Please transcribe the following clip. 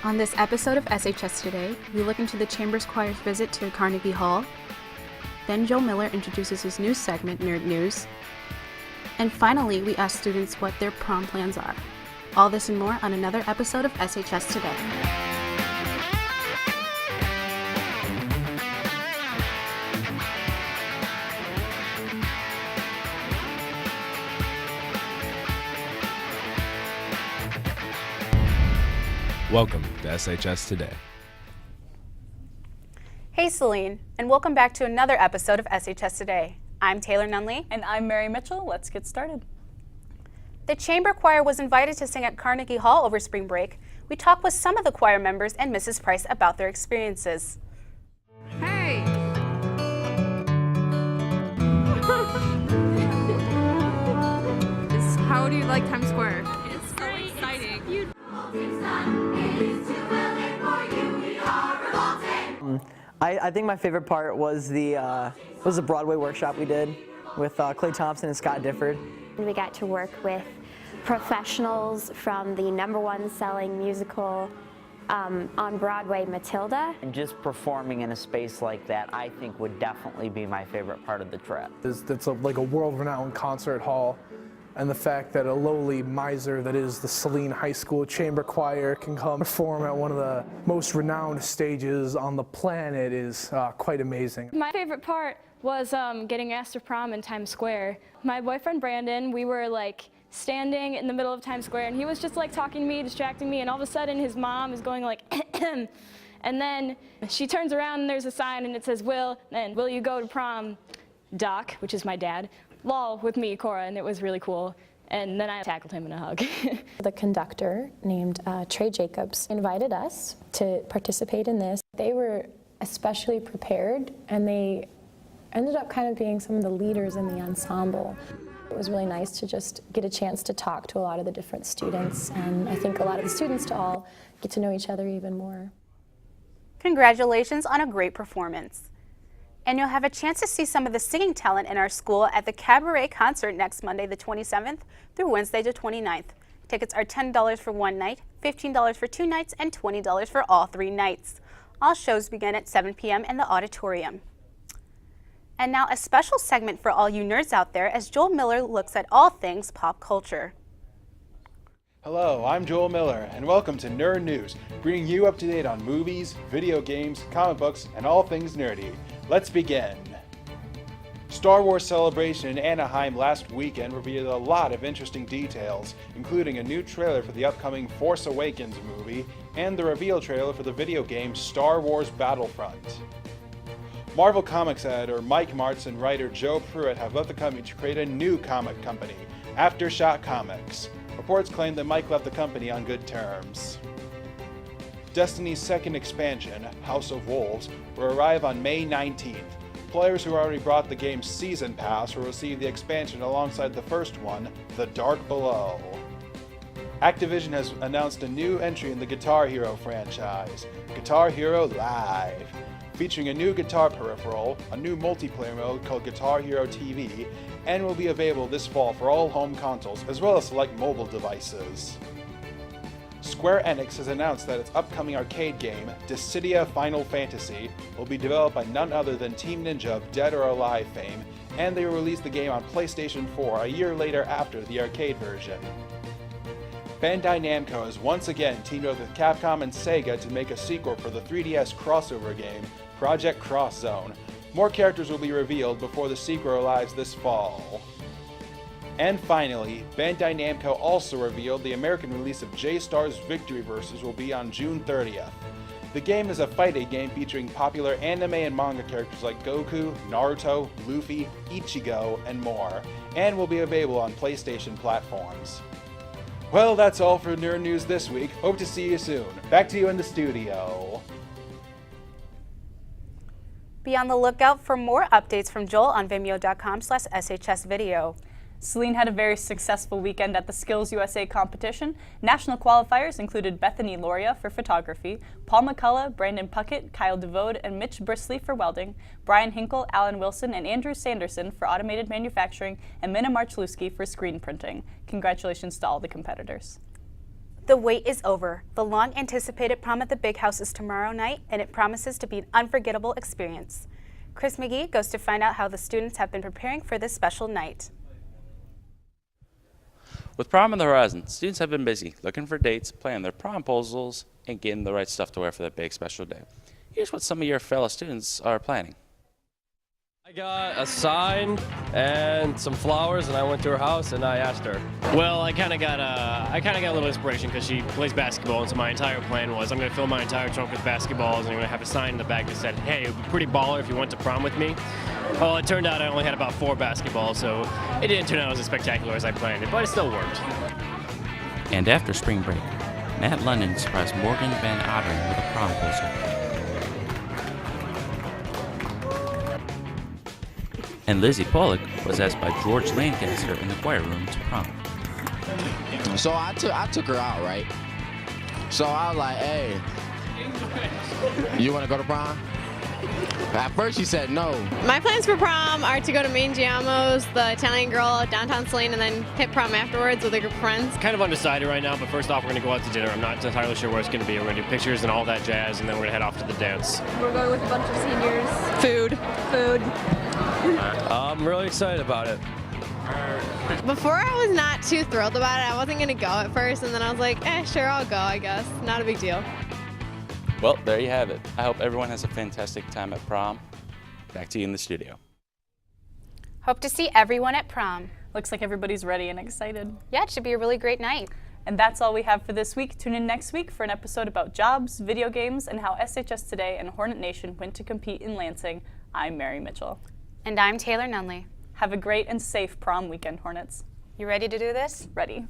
On this episode of SHS Today, we look into the Chamber's Choir's visit to Carnegie Hall. Then Joel Miller introduces his news segment, Nerd News. And finally, we ask students what their prom plans are. All this and more on another episode of SHS Today. Welcome to SHS Today. Hey Saline, and welcome back to another episode of SHS Today. I'm Taylor Nunlee. And I'm Mary Mitchell. Let's get started. The Chamber Choir was invited to sing at Carnegie Hall over spring break. We talked with some of the choir members and Mrs. Price about their experiences. Hey! How do you like Times Square? It's so exciting. I think my favorite part was the Broadway workshop we did with Clay Thompson and Scott Difford. We got to work with professionals from the #1 selling musical on Broadway, Matilda. And just performing in a space like that, I think, would definitely be my favorite part of the trip. It's like a world-renowned concert hall, and the fact that a lowly miser that is the Saline High School Chamber Choir can come perform at one of the most renowned stages on the planet is quite amazing. My favorite part was getting asked to prom in Times Square. My boyfriend Brandon, we were like standing in the middle of Times Square, and he was just like talking to me, distracting me, and all of a sudden his mom is going like and then she turns around and there's a sign and it says will you go to prom, Doc, which is my dad, lol, with me, Cora, and it was really cool. And then I tackled him in a hug. The conductor, named Trey Jacobs, invited us to participate in this. They were especially prepared, and they ended up kind of being some of the leaders in the ensemble. It was really nice to just get a chance to talk to a lot of the different students, and I think a lot of the students to all get to know each other even more. Congratulations on a great performance. And you'll have a chance to see some of the singing talent in our school at the Cabaret concert next Monday the 27th through Wednesday the 29th. Tickets are $10 for one night, $15 for 2 nights, and $20 for all 3 nights. All shows begin at 7 p.m. in the auditorium. And now a special segment for all you nerds out there as Joel Miller looks at all things pop culture. Hello, I'm Joel Miller, and welcome to Nerd News, bringing you up to date on movies, video games, comic books, and all things nerdy. Let's begin. Star Wars Celebration in Anaheim last weekend revealed a lot of interesting details, including a new trailer for the upcoming Force Awakens movie, and the reveal trailer for the video game Star Wars Battlefront. Marvel Comics editor Mike Martz and writer Joe Pruitt have left the company to create a new comic company, Aftershock Comics. Reports claim that Mike left the company on good terms. Destiny's second expansion, House of Wolves, will arrive on May 19th. Players who already bought the game's Season Pass will receive the expansion alongside the first one, The Dark Below. Activision has announced a new entry in the Guitar Hero franchise, Guitar Hero Live, featuring a new guitar peripheral, a new multiplayer mode called Guitar Hero TV, and will be available this fall for all home consoles as well as select mobile devices. Square Enix has announced that its upcoming arcade game, Dissidia Final Fantasy, will be developed by none other than Team Ninja of Dead or Alive fame, and they will release the game on PlayStation 4 a year later after the arcade version. Bandai Namco has once again teamed up with Capcom and Sega to make a sequel for the 3DS crossover game, Project Cross Zone. More characters will be revealed before the sequel arrives this fall. And finally, Bandai Namco also revealed the American release of J-Star's Victory Versus will be on June 30th. The game is a fighting game featuring popular anime and manga characters like Goku, Naruto, Luffy, Ichigo, and more, and will be available on PlayStation platforms. Well, that's all for Nerd News this week. Hope to see you soon. Back to you in the studio. Be on the lookout for more updates from Joel on vimeo.com/shsvideo. Saline had a very successful weekend at the SkillsUSA competition. National qualifiers included Bethany Loria for photography, Paul McCullough, Brandon Puckett, Kyle DeVode, and Mitch Brisley for welding, Brian Hinkle, Alan Wilson, and Andrew Sanderson for automated manufacturing, and Minna Marchluski for screen printing. Congratulations to all the competitors. The wait is over. The long-anticipated prom at the Big House is tomorrow night, and it promises to be an unforgettable experience. Chris McGee goes to find out how the students have been preparing for this special night. With prom on the horizon, students have been busy looking for dates, planning their prom proposals, and getting the right stuff to wear for that big special day. Here's what some of your fellow students are planning. I got a sign and some flowers, and I went to her house and I asked her. Well, I kind of got a little inspiration because she plays basketball, and so my entire plan was I'm going to fill my entire trunk with basketballs, and I'm going to have a sign in the back that said, "Hey, it would be pretty baller if you went to prom with me." Well, it turned out I only had about 4 basketballs, so it didn't turn out as spectacular as I planned it, but it still worked. And after spring break, Matt London surprised Morgan Van Ottering with a prom proposal. And Lizzie Pollock was asked by George Lancaster in the choir room to prom. So I took her out, right? So I was like, "Hey, you want to go to prom?" At first she said no. My plans for prom are to go to Main Giamo's, the Italian Grill, downtown Saline, and then hit prom afterwards with a group of friends. Kind of undecided right now, but first off, we're going to go out to dinner. I'm not entirely sure where it's going to be. We're going to do pictures and all that jazz, and then we're going to head off to the dance. We're going with a bunch of seniors. Food. I'm really excited about it. Before I was not too thrilled about it. I wasn't going to go at first, and then I was like, sure, I'll go, I guess. Not a big deal. Well, there you have it. I hope everyone has a fantastic time at prom. Back to you in the studio. Hope to see everyone at prom. Looks like everybody's ready and excited. Yeah, it should be a really great night. And that's all we have for this week. Tune in next week for an episode about jobs, video games, and how SHS Today and Hornet Nation went to compete in Lansing. I'm Mary Mitchell. And I'm Taylor Nunlee. Have a great and safe prom weekend, Hornets. You ready to do this? Ready.